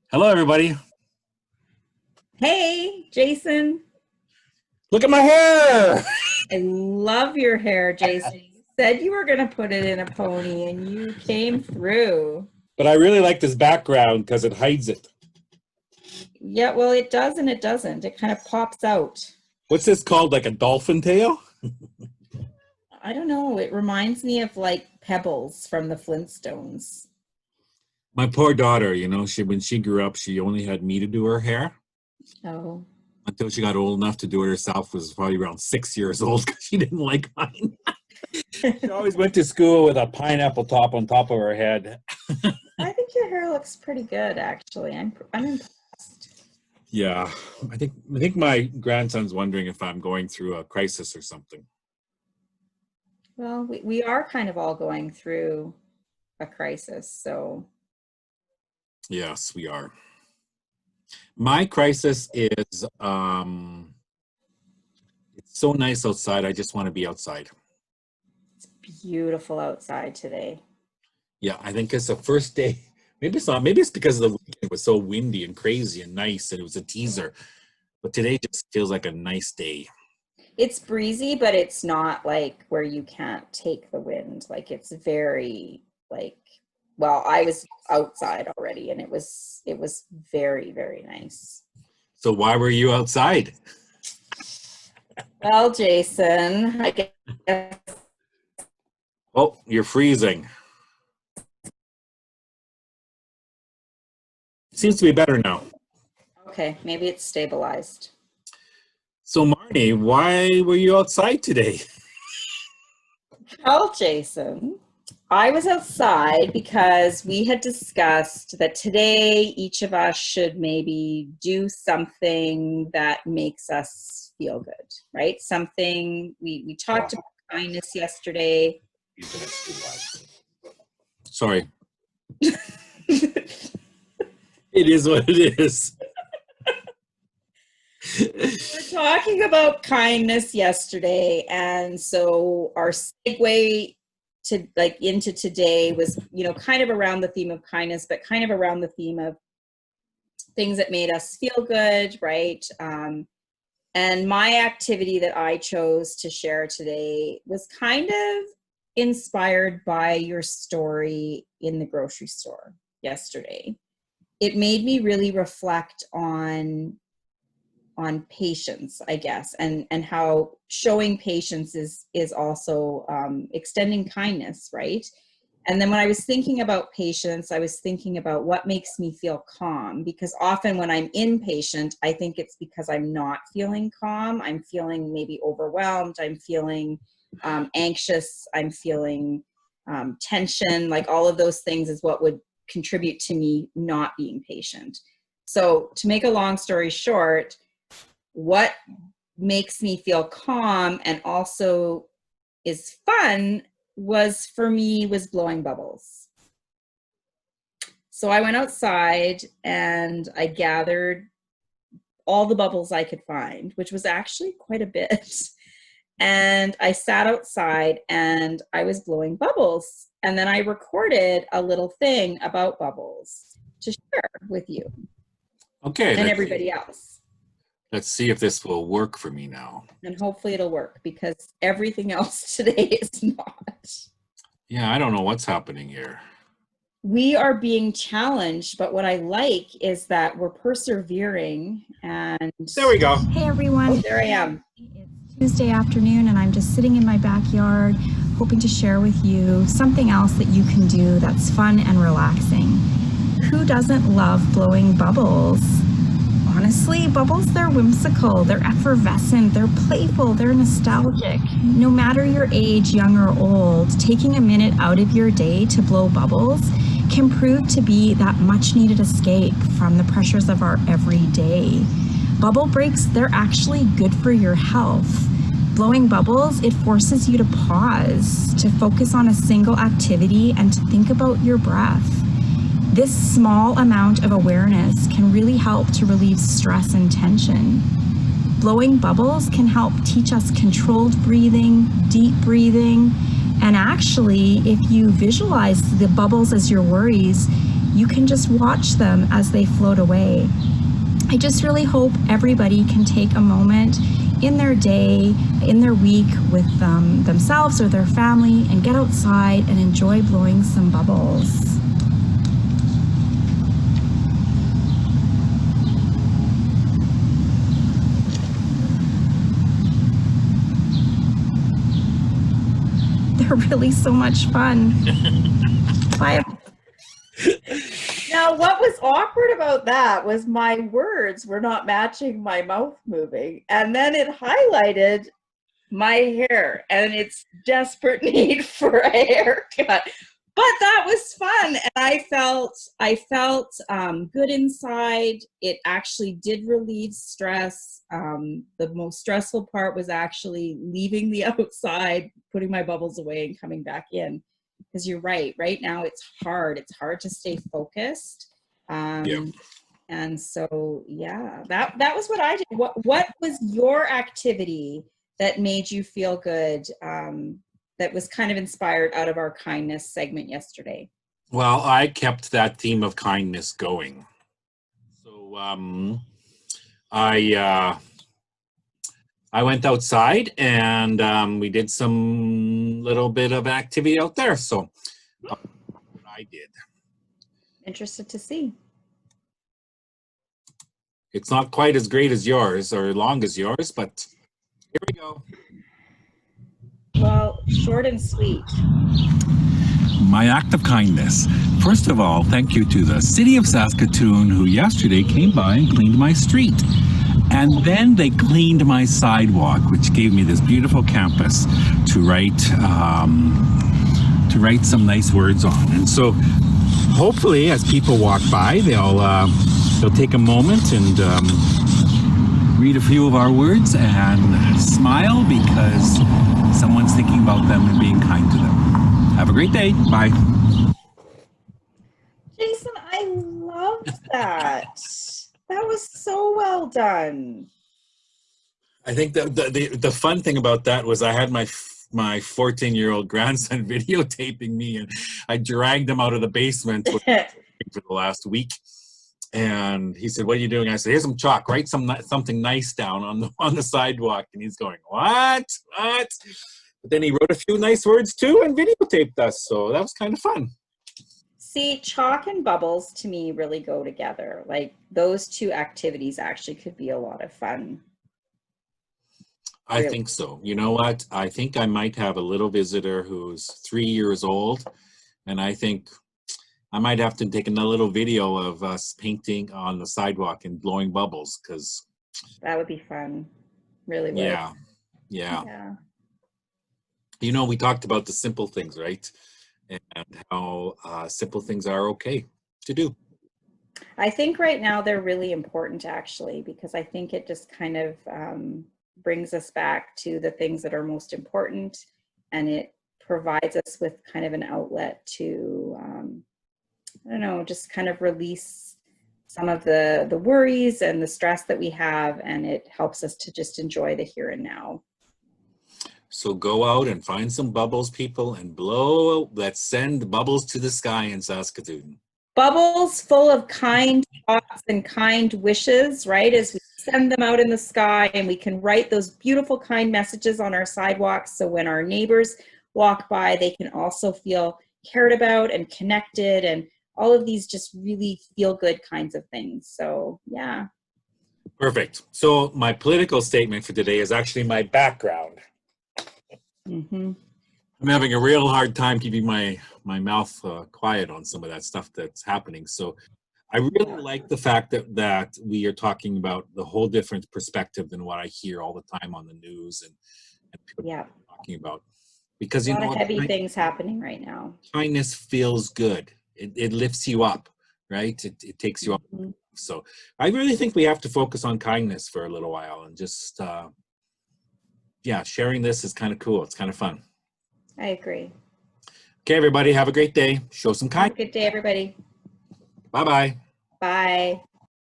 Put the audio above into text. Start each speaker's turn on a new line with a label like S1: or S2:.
S1: Hello, everybody.
S2: Hey, Jason.
S1: Look at my hair.
S2: I love your hair, Jason. You said you were going to put it in a pony and you came through.
S1: But I really like this background because it hides it.
S2: Yeah, well, it does and it doesn't. It kind of pops out.
S1: What's this called? Like a dolphin tail?
S2: I don't know. It reminds me of like pebbles from the Flintstones.
S1: My poor daughter, she when she grew up, she only had me to do her hair
S2: Oh,
S1: until she got old enough to do it herself, was probably around 6 years old because she didn't like mine. She always went to school with a pineapple top on top of her head.
S2: I think your hair looks pretty good, actually. I'm impressed.
S1: Yeah, I think my grandson's wondering if I'm going through a crisis or something.
S2: Well, we are kind of all going through a crisis, so
S1: Yes, we are. My crisis is it's so nice outside. I just want to be outside.
S2: it's beautiful outside today.
S1: Yeah, I think it's the first day. Maybe it's not. Maybe it's because of the weekend. It was so windy and crazy and nice, and it was a teaser. But today just feels like a nice day.
S2: It's breezy, but it's not like where you can't take the wind. Like it's very like well, I was outside already and it was very, very nice.
S1: So why were you outside?
S2: Well, Jason, I guess
S1: Oh, you're freezing. Seems to be better now.
S2: okay, maybe it's stabilized.
S1: So Marnie, why were you outside today?
S2: Well, Jason, I was outside because we had discussed that today each of us should maybe do something that makes us feel good, right? Something we talked about kindness yesterday.
S1: Sorry, it is what it is.
S2: We're talking about kindness yesterday, and so our segue to like into today was, kind of around the theme of kindness, but kind of around the theme of things that made us feel good, right? And my activity that I chose to share today was kind of inspired by your story in the grocery store yesterday. It made me really reflect on patience, I guess, and how showing patience is also extending kindness, right? And then when I was thinking about patience, I was thinking about what makes me feel calm, because often when I'm impatient, I think it's because I'm not feeling calm. I'm feeling maybe overwhelmed. I'm feeling anxious. I'm feeling tension. Like all of those things is what would contribute to me not being patient. So to make a long story short, what makes me feel calm and also is fun was blowing bubbles. So I went outside and I gathered all the bubbles I could find, which was actually quite a bit. And I sat outside and I was blowing bubbles. And then I recorded a little thing about bubbles to share with you
S1: Okay,
S2: and everybody else.
S1: let's see if this will work for me now.
S2: And hopefully it'll work, because everything else today is not.
S1: Yeah, I don't know what's happening here.
S2: We are being challenged, but what I like is that we're persevering. And
S1: There we go.
S3: Hey everyone.
S2: oh, there I am.
S3: It's Tuesday afternoon and I'm just sitting in my backyard hoping to share with you something else that you can do that's fun and relaxing. Who doesn't love blowing bubbles? Honestly, bubbles, they're whimsical, they're effervescent, they're playful, they're nostalgic. No matter your age, young or old, taking a minute out of your day to blow bubbles can prove to be that much needed escape from the pressures of our everyday. Bubble breaks, they're actually good for your health. Blowing bubbles, it forces you to pause, to focus on a single activity and to think about your breath. This small amount of awareness can really help to relieve stress and tension. Blowing bubbles can help teach us controlled breathing, deep breathing, and actually, if you visualize the bubbles as your worries, you can just watch them as they float away. I just really hope everybody can take a moment in their day, in their week with themselves or their family and get outside and enjoy blowing some bubbles. They're really so much fun. Bye.
S2: Now, what was awkward about that was my words were not matching my mouth moving. And then it highlighted my hair and its desperate need for a haircut. But that was fun. And I felt good inside. It actually did relieve stress. The most stressful part was actually leaving the outside, putting my bubbles away and coming back in. Because you're right now it's hard to stay focused, and so yeah, that was what I did. What was your activity that made you feel good, that was kind of inspired out of our kindness segment yesterday?
S1: Well, I kept that theme of kindness going, so I went outside and we did some little bit of activity out there. So I did.
S2: Interested to see.
S1: It's not quite as great as yours or long as yours, but here we go.
S2: Well, short and sweet.
S4: My act of kindness. First of all, thank you to the City of Saskatoon, who yesterday came by and cleaned my street. And then they cleaned my sidewalk, which gave me this beautiful campus to write some nice words on. And so hopefully as people walk by, they'll take a moment and read a few of our words and smile because someone's thinking about them and being kind to them. Have a great day. Bye.
S2: Jason, I loved that. That was so well done.
S1: I think the fun thing about that was I had my 14-year-old grandson videotaping me, and I dragged him out of the basement for the last week. And he said, "What are you doing?" I said, "Here's some chalk. Write something nice down on the sidewalk." And he's going, "What? What?" But then he wrote a few nice words too and videotaped us. So that was kind of fun.
S2: See, chalk and bubbles to me really go together. Like those two activities actually could be a lot of fun.
S1: I think so. You know what? I think I might have a little visitor who's 3 years old, and I think I might have to take another little video of us painting on the sidewalk and blowing bubbles, because
S2: that would be fun. Really would.
S1: Yeah. You know, we talked about the simple things, right? And how simple things are okay to do.
S2: I think right now they're really important, actually, because I think it just kind of brings us back to the things that are most important, and it provides us with kind of an outlet to, I don't know, just kind of release some of the worries and the stress that we have, and it helps us to just enjoy the here and now.
S1: So go out and find some bubbles, people, and blow. Let's send bubbles to the sky in Saskatoon.
S2: Bubbles full of kind thoughts and kind wishes, right? As we send them out in the sky, and we can write those beautiful kind messages on our sidewalks. So when our neighbors walk by, they can also feel cared about and connected, and all of these just really feel good kinds of things. So yeah.
S1: Perfect. So my political statement for today is actually my background.
S2: Mm-hmm.
S1: I'm having a real hard time keeping my mouth quiet on some of that stuff that's happening. So I really like the fact that we are talking about the whole different perspective than what I hear all the time on the news and people talking about. Because
S2: a lot of heavy things happening right now.
S1: Kindness feels good. It lifts you up, right? It takes you up.
S2: Mm-hmm.
S1: So I really think we have to focus on kindness for a little while and just sharing this is kind of cool. It's kind of fun.
S2: I agree.
S1: Okay, everybody, have a great day. Show some kindness.
S2: Have a good day, everybody.
S1: Bye-bye.
S2: Bye.